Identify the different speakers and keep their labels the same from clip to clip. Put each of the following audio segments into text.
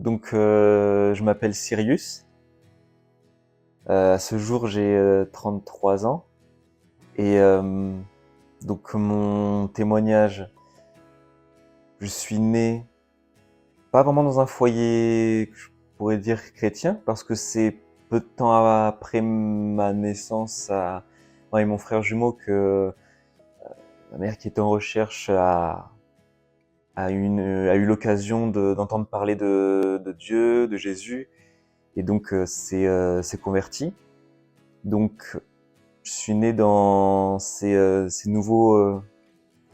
Speaker 1: Donc, je m'appelle Sirius. À ce jour, j'ai 33 ans. Et donc, mon témoignage, je suis né pas vraiment dans un foyer que je pourrais dire chrétien, parce que c'est peu de temps après ma naissance moi et mon frère jumeau que ma mère, qui était en recherche, a eu l'occasion d'entendre parler de Dieu, de Jésus, et donc s'est converti. Donc, je suis né dans ces nouveaux,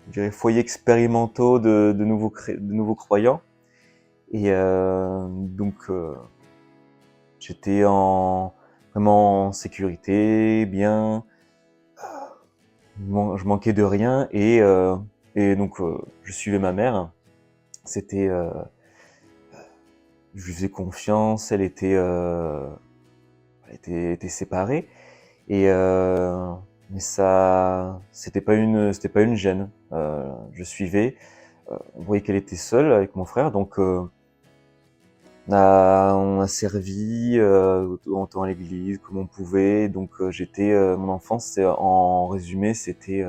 Speaker 1: je dirais, foyers expérimentaux de nouveaux croyants. Et donc, j'étais vraiment en sécurité, bien, je manquais de rien, et donc je suivais ma mère. C'était, je lui faisais confiance, était séparée. Et mais c'était pas une gêne. Je suivais. On voyait qu'elle était seule avec mon frère, donc on a servi autant à l'église comme on pouvait. Donc mon enfance, en résumé, c'était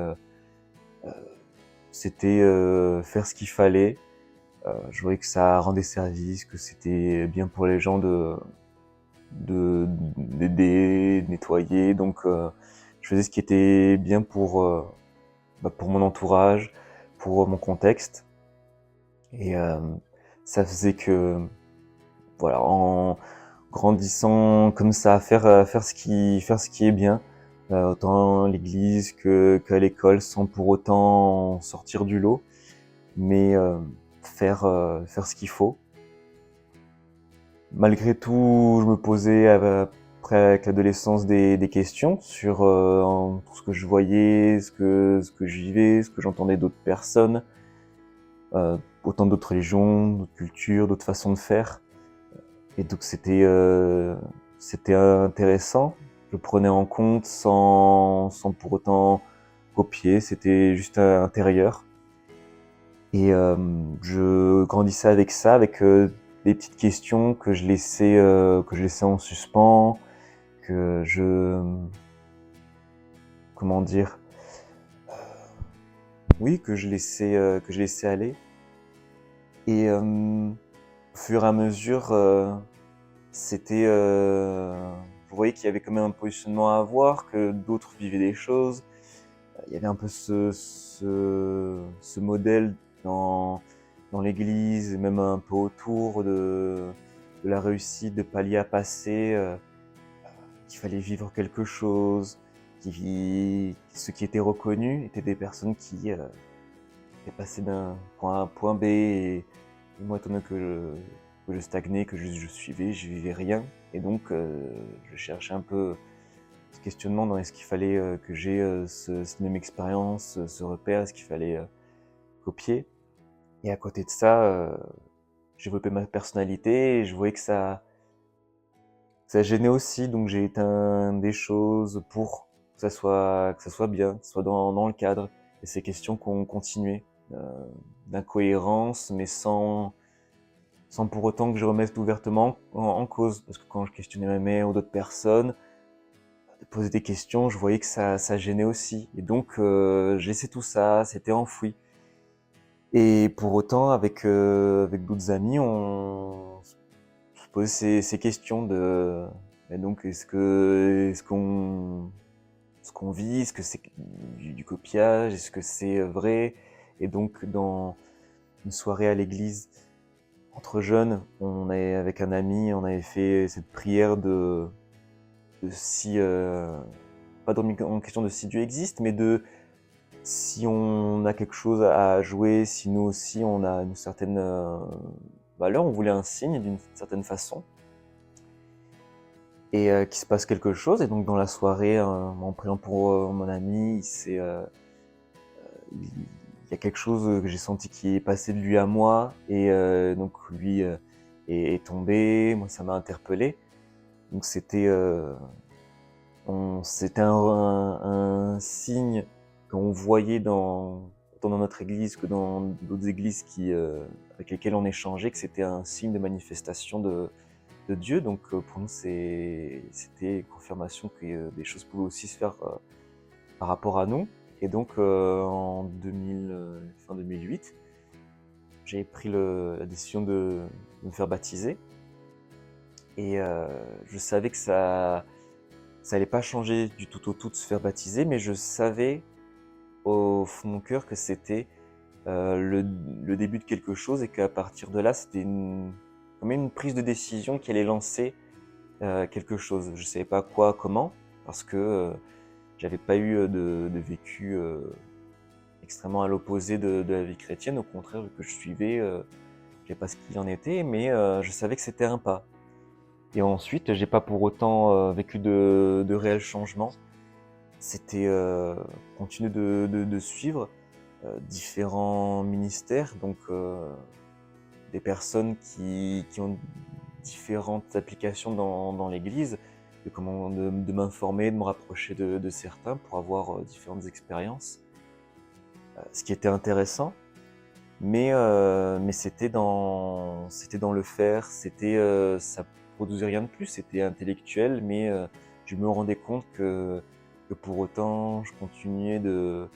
Speaker 1: faire ce qu'il fallait. Je voyais que ça rendait service, que c'était bien pour les gens d'aider, de nettoyer. Donc je faisais ce qui était bien pour mon entourage, pour mon contexte. Et ça faisait que, voilà, en grandissant comme ça, faire ce qui est bien, autant à l'église qu'à l'école, sans pour autant sortir du lot, mais faire ce qu'il faut. Malgré tout, je me posais après, avec l'adolescence, des questions sur tout ce que je voyais, ce que je vivais, ce que j'entendais d'autres personnes, autant d'autres religions, d'autres cultures, d'autres façons de faire. Et donc c'était intéressant. Je le prenais en compte sans pour autant copier, c'était juste intérieur. Et je grandissais avec ça, avec des petites questions que je laissais en suspens, que je, comment dire, oui, que je laissais aller. Et au fur et à mesure, je voyais qu'il y avait quand même un positionnement à avoir, que d'autres vivaient des choses. Il y avait un peu ce modèle dans l'église, et même un peu autour de la réussite, de palier à passer, qu'il fallait vivre quelque chose, ceux qui étaient reconnus étaient des personnes qui étaient passées d'un point A à un point B, et moi, étant donné que je stagnais, que je suivais, je vivais rien, et donc je cherchais un peu ce questionnement dans est-ce qu'il fallait que j'ai cette même expérience, ce repère, est-ce qu'il fallait copier. Et à côté de ça, j'ai développé ma personnalité, et je voyais que ça gênait aussi, donc j'ai éteint des choses pour que ça soit bien, que ce soit dans le cadre. Et ces questions qu'on continuait, d'incohérence, mais sans pour autant que je remette ouvertement en cause. Parce que quand je questionnais ma mère ou d'autres personnes, de poser des questions, je voyais que ça gênait aussi. Et donc, j'ai laissé tout ça, c'était enfoui. Et pour autant, avec d'autres amis, on se posait ces questions de, mais donc, ce qu'on vit, est-ce que c'est du copiage, est-ce que c'est vrai? Et donc, dans une soirée à l'église, entre jeunes, avec un ami, on avait fait cette prière de si, pas en question de si Dieu existe, mais de si on a quelque chose à jouer, si nous aussi on a une certaine valeur, on voulait un signe d'une certaine façon, et qu'il se passe quelque chose. Et donc dans la soirée, en priant pour mon ami, il y a quelque chose que j'ai senti qui est passé de lui à moi, et donc lui est tombé, moi ça m'a interpellé. Donc c'était un signe qu'on voyait dans notre église que dans d'autres églises avec lesquelles on échangeait, que c'était un signe de manifestation de Dieu. Donc pour nous, c'était une confirmation que des choses pouvaient aussi se faire par rapport à nous. Et donc en 2000, fin 2008, j'ai pris la décision de me faire baptiser. Et je savais que ça allait pas changer du tout au tout de se faire baptiser, mais je savais au fond de mon cœur que c'était le début de quelque chose et qu'à partir de là, c'était comme une prise de décision qui allait lancer quelque chose. Je savais pas quoi, comment, parce que j'avais pas eu de vécu extrêmement à l'opposé de la vie chrétienne. Au contraire, vu que je suivais, je savais pas ce qu'il en était, mais je savais que c'était un pas. Et ensuite, j'ai pas pour autant vécu de réels changements. C'était continuer de suivre différents ministères, donc des personnes qui ont différentes applications dans l'Église, de m'informer, de me rapprocher de certains pour avoir différentes expériences. Ce qui était intéressant, mais c'était dans le faire, ça produisait rien de plus, c'était intellectuel, mais je me rendais compte que pour autant, je continuais de,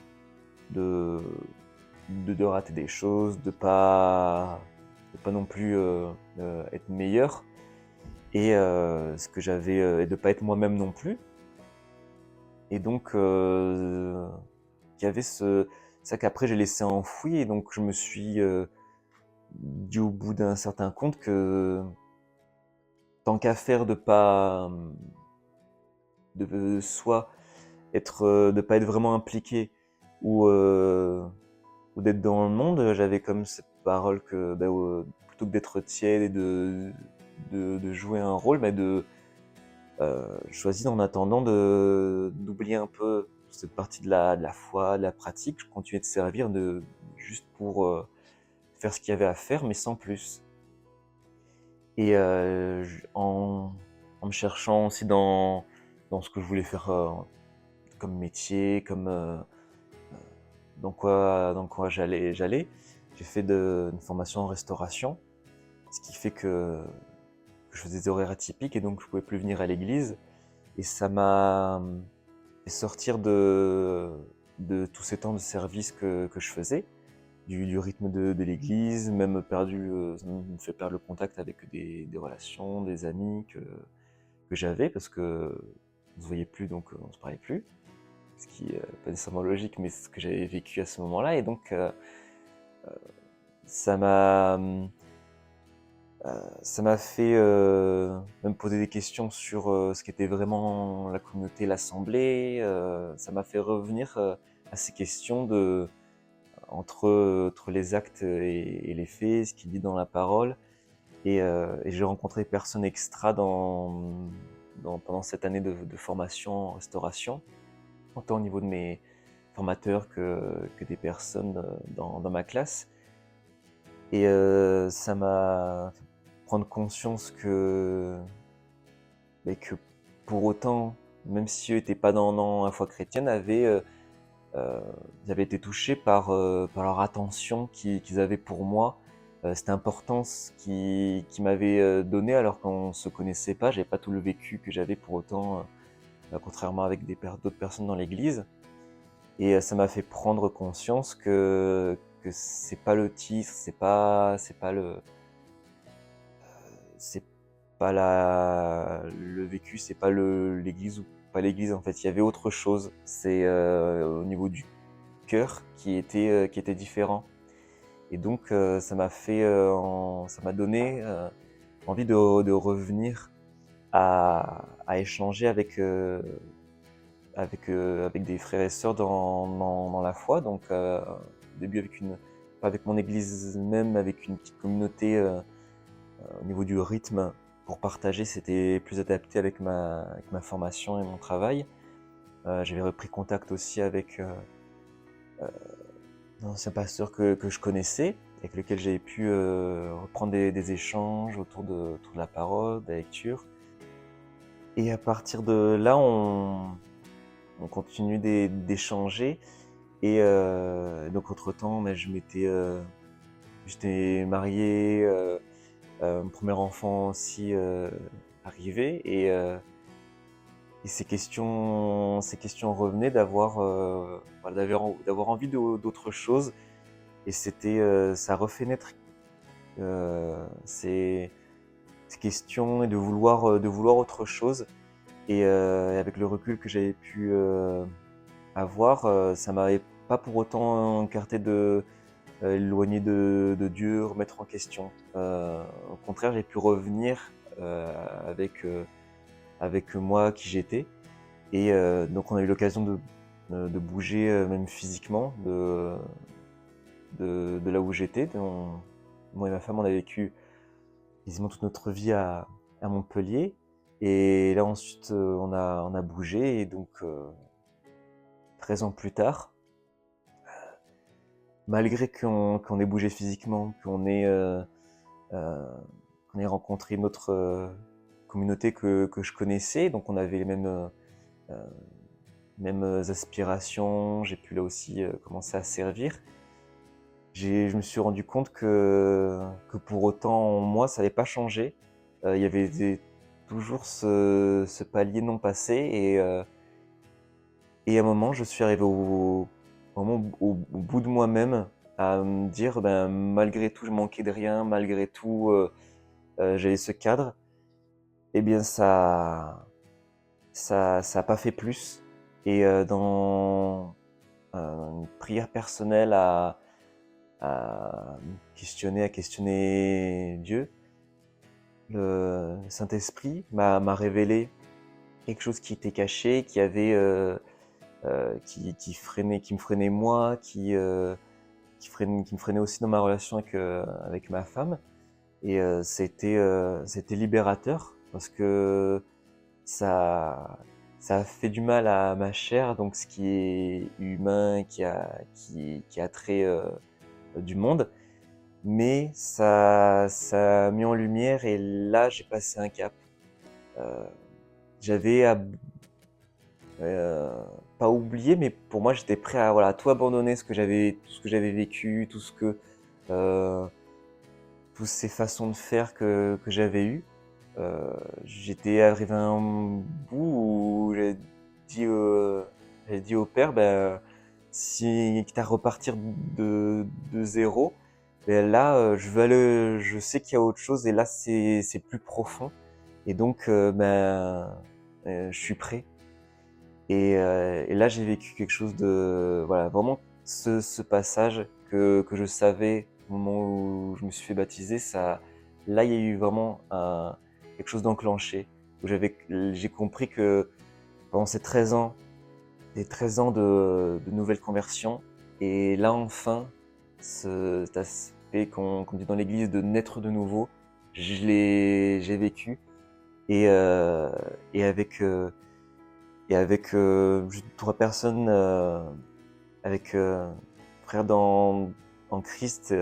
Speaker 1: de rater des choses, de pas non plus être meilleur, et et de pas être moi-même non plus. Et donc, il y avait ça qu'après j'ai laissé enfoui, et donc je me suis dit au bout d'un certain compte que tant qu'à faire soit de pas être vraiment impliqué ou d'être dans le monde, j'avais comme cette parole que plutôt que d'être tiède et de jouer un rôle, choisis en attendant d'oublier un peu cette partie de la foi, de la pratique. Je continuais de servir juste pour faire ce qu'il y avait à faire, mais sans plus. Et en me cherchant aussi dans ce que je voulais faire comme métier, dans quoi j'allais, j'ai fait une formation en restauration, ce qui fait que je faisais des horaires atypiques et donc je pouvais plus venir à l'église. Et ça m'a fait sortir de tous ces temps de service que je faisais, du rythme de l'église, même ça me fait perdre le contact avec des relations, des amis que j'avais, parce que on se voyait plus, donc on se parlait plus. Ce qui est pas nécessairement logique, mais c'est ce que j'avais vécu à ce moment-là. Et donc ça m'a ça m'a fait me poser des questions sur ce qu'était vraiment la communauté, l'assemblée. Ça m'a fait revenir à ces questions entre les actes et les faits, ce qu'il dit dans la parole. Et j'ai rencontré personne extra pendant cette année de formation en restauration, autant au niveau de mes formateurs que des personnes dans ma classe. Et ça m'a fait prendre conscience que pour autant, même si eux n'étaient pas dans la foi chrétienne, ils avaient été touchés par leur attention qu'ils avaient pour moi, cette importance qu'ils m'avaient donnée alors qu'on ne se connaissait pas. J'avais pas tout le vécu que j'avais pour autant, contrairement avec d'autres personnes dans l'église. Et ça m'a fait prendre conscience que c'est pas le titre, c'est pas le vécu, c'est pas l'église ou pas l'église. En fait, il y avait autre chose. C'est au niveau du cœur qui était différent. Et donc ça m'a donné envie de revenir à échanger avec des frères et sœurs dans la foi. Donc au début pas avec mon église même, avec une petite communauté au niveau du rythme pour partager, c'était plus adapté avec ma formation et mon travail. J'avais repris contact aussi avec un ancien pasteur que je connaissais, avec lequel j'avais pu reprendre des échanges autour de la parole, de la lecture. Et à partir de là, on continue d'échanger. Et donc entre-temps, j'étais marié, mon premier enfant aussi arrivé, et ces questions revenaient voilà, d'avoir envie d'autre chose. Et ça refait naître ces questions, et de vouloir autre chose. Et avec le recul que j'avais pu avoir, ça m'avait pas pour autant éloigné de Dieu, remettre en question. Au contraire, j'ai pu revenir avec moi qui j'étais. Et donc on a eu l'occasion de bouger, même physiquement, de là où j'étais. Moi et ma femme, on a vécu quasiment toute notre vie à Montpellier. Et là ensuite, on a bougé, et donc 13 ans plus tard, malgré qu'on ait bougé physiquement, euh, qu'on ait rencontré une autre communauté que je connaissais, donc on avait les euh, mêmes aspirations, j'ai pu là aussi commencer à servir. Je me suis rendu compte que pour autant, moi, ça n'avait pas changé. Il y avait toujours ce palier non passé, et à un moment, je suis arrivé au bout de moi-même, à me dire, ben, malgré tout, je manquais de rien, malgré tout, j'avais ce cadre. Eh bien, ça a pas fait plus. Et dans une prière personnelle à questionner Dieu, le Saint-Esprit m'a révélé quelque chose qui était caché, qui me freinait moi, qui me freinait aussi dans ma relation avec ma femme. Et c'était libérateur, parce que ça, ça a fait du mal à ma chair, donc ce qui est humain, qui a trait du monde. Mais ça a mis en lumière, et là, j'ai passé un cap. Euh, J'avais euh, pas oublié, mais pour moi, j'étais prêt à, voilà, tout abandonner, tout ce que j'avais vécu, euh, toutes ces façons de faire que j'avais eues. J'étais arrivé à un bout où dit, j'avais dit au père, ben, si quitte à repartir de zéro, ben là, je sais qu'il y a autre chose, et là, c'est plus profond. Et donc, ben, je suis prêt. Et là, j'ai vécu quelque chose voilà, vraiment ce passage que je savais au moment où je me suis fait baptiser, là, il y a eu vraiment quelque chose d'enclenché, où j'ai compris que pendant ces 13 ans, des 13 ans de nouvelle conversion, et là, enfin, cet aspect qu'on dit dans l'église de naître de nouveau, j'ai vécu. Et, euh, et avec, euh, avec juste 3 personnes, avec frères en Christ,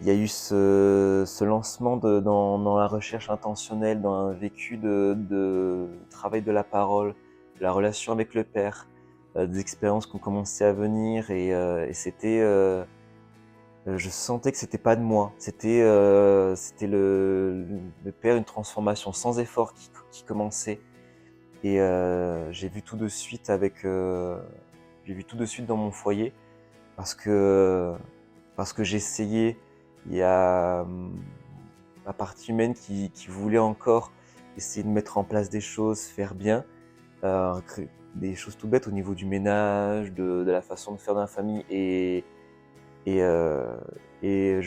Speaker 1: il y a eu ce lancement dans la recherche intentionnelle, dans un vécu de travail de la parole, de la relation avec le Père, des expériences qui ont commencé à venir. Et je sentais que c'était pas de moi, c'était le Père, une transformation sans effort qui commençait. Et j'ai vu tout de suite dans mon foyer, parce que j'essayais. Il y a ma partie humaine qui voulait encore essayer de mettre en place des choses, faire bien, des choses tout bêtes au niveau du ménage, de la façon de faire dans la famille. Et, euh, et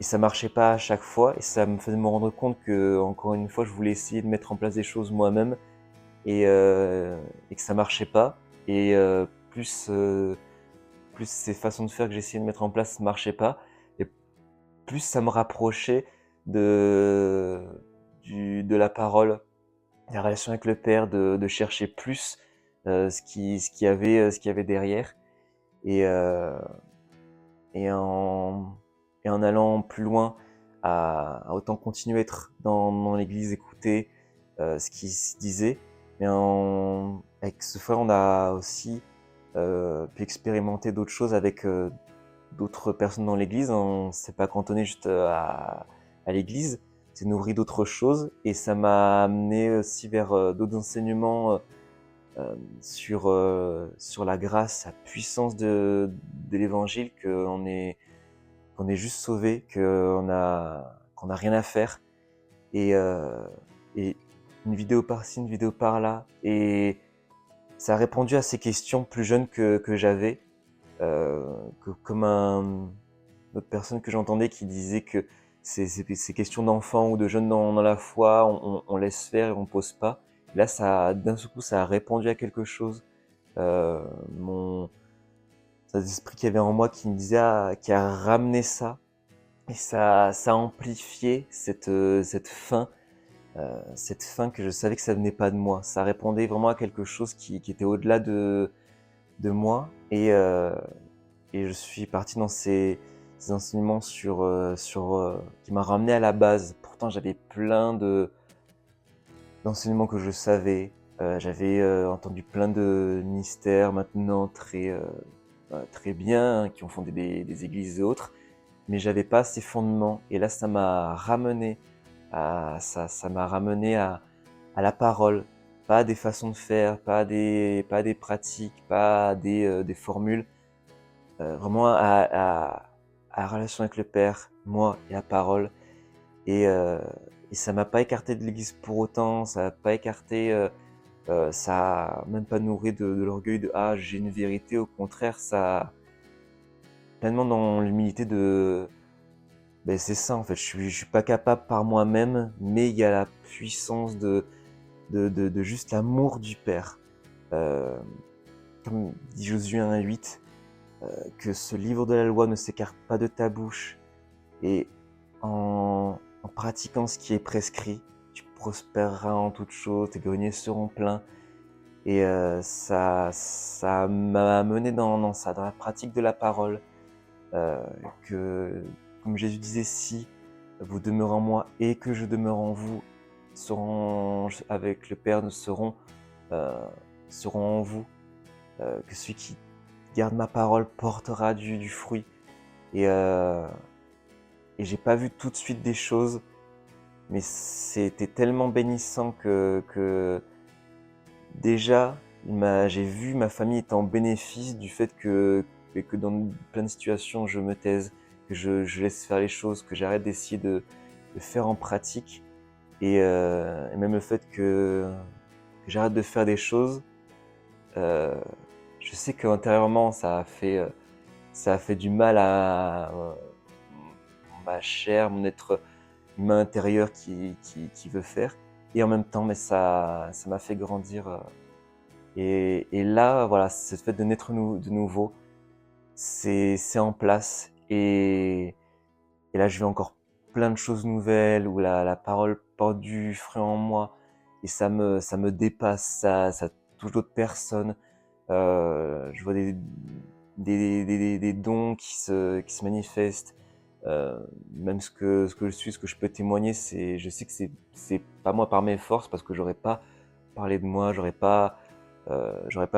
Speaker 1: ça marchait pas à chaque fois, et ça me faisait me rendre compte que, encore une fois, je voulais essayer de mettre en place des choses moi-même, et que ça marchait pas. Et plus ces façons de faire que j'essayais de mettre en place marchaient pas, et plus ça me rapprochait de, de la parole, la relation avec le Père, de chercher plus ce qu'il y avait derrière. Et, euh, et, en, et en allant plus loin, à autant continuer à être dans l'église, écouter ce qui se disait. Mais avec ce frère, on a aussi puis expérimenter d'autres choses avec d'autres personnes dans l'église. On ne s'est pas cantonné juste à l'église, c'est nourri d'autres choses et ça m'a amené aussi vers d'autres enseignements sur la grâce, la puissance de l'évangile, qu'on est juste sauvé, qu'on a rien à faire et une vidéo par-ci, une vidéo par-là et ça a répondu à ces questions plus jeunes que j'avais, comme une autre personne que j'entendais qui disait que ces questions d'enfants ou de jeunes dans la foi, on laisse faire et on pose pas. Et là, d'un seul coup, ça a répondu à quelque chose. Euh, mon cet esprit qu'il y avait en moi qui me disait, qui a ramené ça, et ça a amplifié cette faim que je savais que ça venait pas de moi. Ça répondait vraiment à quelque chose qui était au-delà de moi, et je suis parti dans ces enseignements qui m'a ramené à la base. Pourtant, j'avais plein d'enseignements que je savais. J'avais entendu plein de mystères maintenant très bien, hein, qui ont fondé des églises et autres, mais j'avais pas ces fondements. Et là, ça m'a ramené à la parole, pas à des façons de faire, pas à des pratiques, pas à des formules, vraiment à la relation avec le Père, moi et la parole. Et, euh, et ça m'a pas écarté de l'Église pour autant, ça m'a pas écarté, ça a même pas nourri de l'orgueil de ah j'ai une vérité. Au contraire, ça pleinement dans l'humilité de ben c'est ça en fait, je suis pas capable par moi-même, mais il y a la puissance de juste l'amour du Père. Euh, Comme dit Josué 1,8, que ce livre de la loi ne s'écarte pas de ta bouche, et en pratiquant ce qui est prescrit, tu prospéreras en toutes choses, tes greniers seront pleins. Et ça m'a mené dans ça, dans la pratique de la parole, euh, que, comme Jésus disait, si vous demeurez en moi et que je demeure en vous, avec le Père, nous euh, seront en vous, que celui qui garde ma parole portera du fruit. Et, euh, et j'ai pas vu tout de suite des choses, mais c'était tellement bénissant que déjà, j'ai vu ma famille être en bénéfice du fait que dans plein de situations, je me taise, que je laisse faire les choses, que j'arrête d'essayer de faire en pratique. Et même le fait que j'arrête de faire des choses, euh, je sais qu'intérieurement, ça a fait du mal à ma chair, mon être humain intérieur qui veut faire. Et en même temps, mais ça m'a fait grandir. Et là, voilà, ce fait de naître de nouveau, c'est en place. Et là, je vis encore plein de choses nouvelles où la parole porte du fruit en moi et ça me dépasse, ça touche d'autres personnes. Je vois des dons qui se manifestent. Même ce que je suis, ce que je peux témoigner, je sais que c'est pas moi par mes forces parce que j'aurais pas parlé de moi, j'aurais pas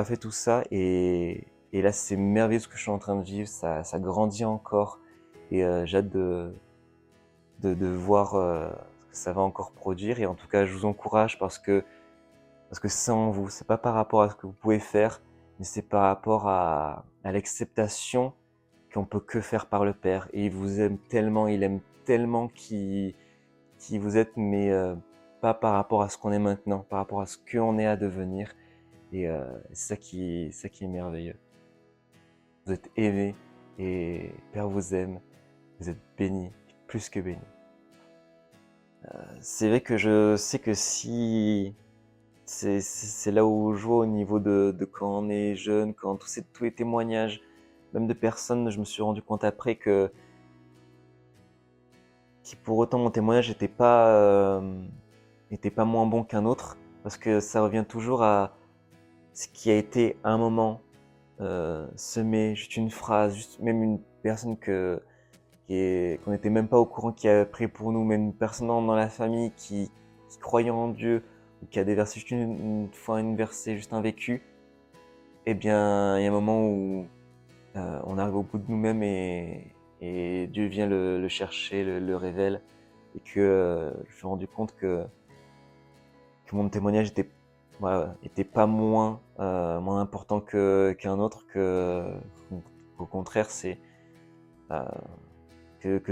Speaker 1: fait tout ça. Et là, c'est merveilleux ce que je suis en train de vivre, ça grandit encore. Et j'ai hâte de voir ce que ça va encore produire. Et en tout cas, je vous encourage parce que c'est en vous. C'est pas par rapport à ce que vous pouvez faire, mais c'est par rapport à l'acceptation qu'on peut que faire par le Père. Et il vous aime tellement, il aime tellement qui vous êtes, mais pas par rapport à ce qu'on est maintenant, par rapport à ce qu'on est à devenir. Et c'est ça qui est merveilleux. Vous êtes aimés et Père vous aime. Vous êtes bénis, plus que bénis. C'est vrai que je sais que si c'est là où je vois au niveau de quand on est jeune, quand tous les témoignages, même de personnes, je me suis rendu compte après que si pour autant mon témoignage était pas moins bon qu'un autre, parce que ça revient toujours à ce qui a été à un moment semé, juste une phrase, juste même une personne qu'on n'était même pas au courant qui a prié pour nous, même une personne dans la famille qui croyait en Dieu, ou qui a déversé juste une fois une versée, juste un vécu. eh bien, il y a un moment où on arrive au bout de nous-mêmes et Dieu vient le chercher, le révèle, et que je me suis rendu compte que mon témoignage était, voilà, était pas moins important qu'un autre, qu'au contraire, c'est euh, que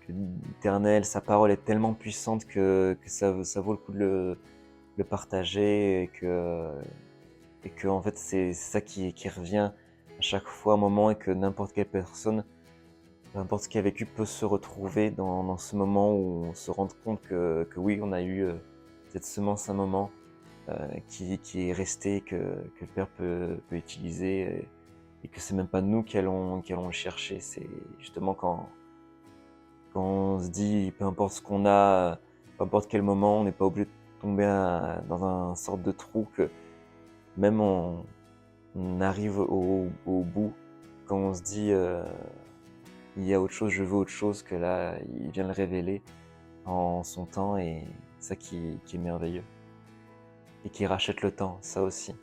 Speaker 1: l'Éternel, sa parole est tellement puissante que ça vaut le coup de le partager, et que en fait c'est ça qui revient à chaque fois un moment, et que n'importe quelle personne, n'importe qui a vécu peut se retrouver dans ce moment où on se rend compte que oui, on a eu cette semence un moment qui est restée, que le Père peut utiliser, et que c'est même pas nous qui allons le chercher. C'est justement quand on se dit, peu importe ce qu'on a, peu importe quel moment, on n'est pas obligé de tomber dans un sorte de trou, que même on arrive au bout, quand on se dit il y a autre chose, je veux autre chose, que là, il vient le révéler en son temps, et ça qui est merveilleux. Et qui rachète le temps, ça aussi.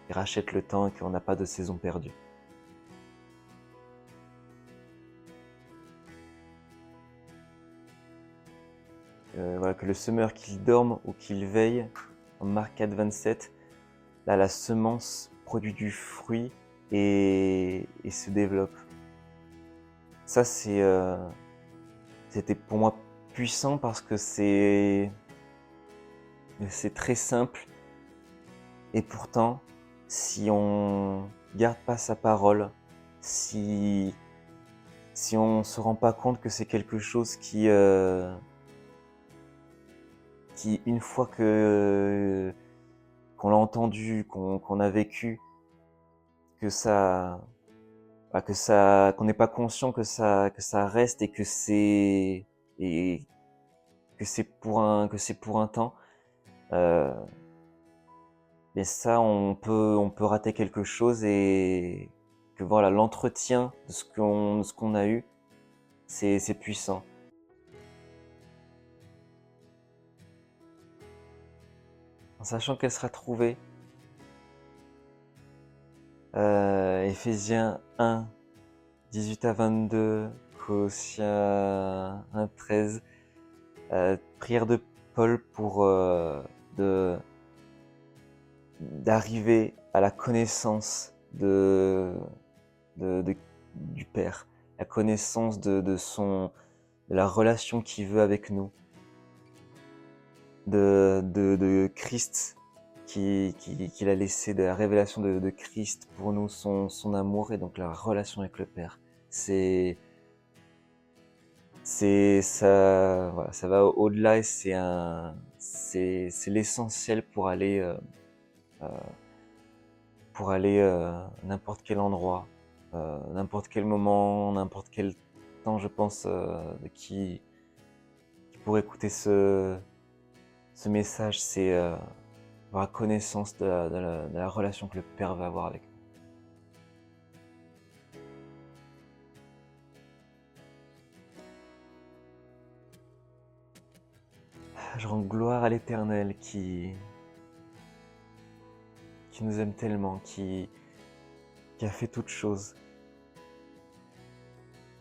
Speaker 1: Il rachète le temps, et qu'on n'a pas de saison perdue. Voilà, que le semeur, qu'il dorme ou qu'il veille, en Marc 4, 27, là, la semence produit du fruit et se développe. Ça, c'était pour moi puissant, parce que c'est très simple, et pourtant, si on garde pas sa parole, si on se rend pas compte que c'est quelque chose qui une fois qu'on l'a entendu, qu'on a vécu, que qu'on n'est pas conscient que ça reste, et et que c'est pour un temps, euh, mais ça, on peut rater quelque chose, et que voilà, l'entretien de ce qu'on a eu, c'est puissant. En sachant qu'elle sera trouvée, Éphésiens 1, 18 à 22, Colossiens 1, 13, prière de Paul pour d'arriver à la connaissance du Père, la connaissance de la relation qu'il veut avec nous, de Christ qu'il a laissé, de la révélation de Christ pour nous, son amour, et donc la relation avec le Père. C'est ça, voilà, ça va au-delà, et c'est l'essentiel euh, pour aller n'importe quel endroit, n'importe quel moment, n'importe quel temps, je pense, qui pourrait écouter ce message, c'est avoir connaissance de la relation que le Père va avoir avec nous. Je rends gloire à l'Éternel qui nous aime tellement, qui a fait toutes choses,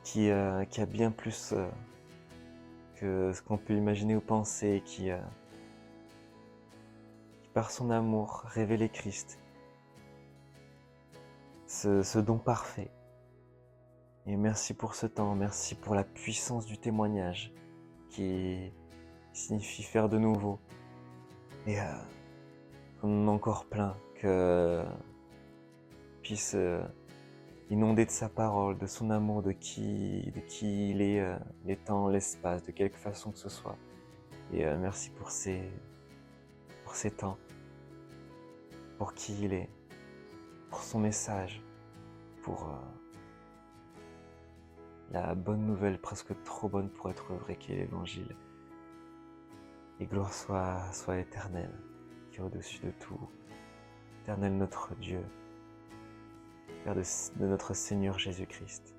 Speaker 1: qui a bien plus que ce qu'on peut imaginer ou penser, qui par son amour révélait Christ, ce don parfait. Et merci pour ce temps, merci pour la puissance du témoignage qui signifie faire de nouveau, et qu'on en a encore plein, que puisse inonder de sa parole, de son amour, de qui il est, les temps, l'espace, de quelque façon que ce soit. Et merci pour ces temps, pour qui il est, pour son message, pour la bonne nouvelle, presque trop bonne pour être vrai, qui est l'Évangile. Et gloire soit éternelle, qui est au-dessus de tout. Éternel notre Dieu, Père de notre Seigneur Jésus-Christ.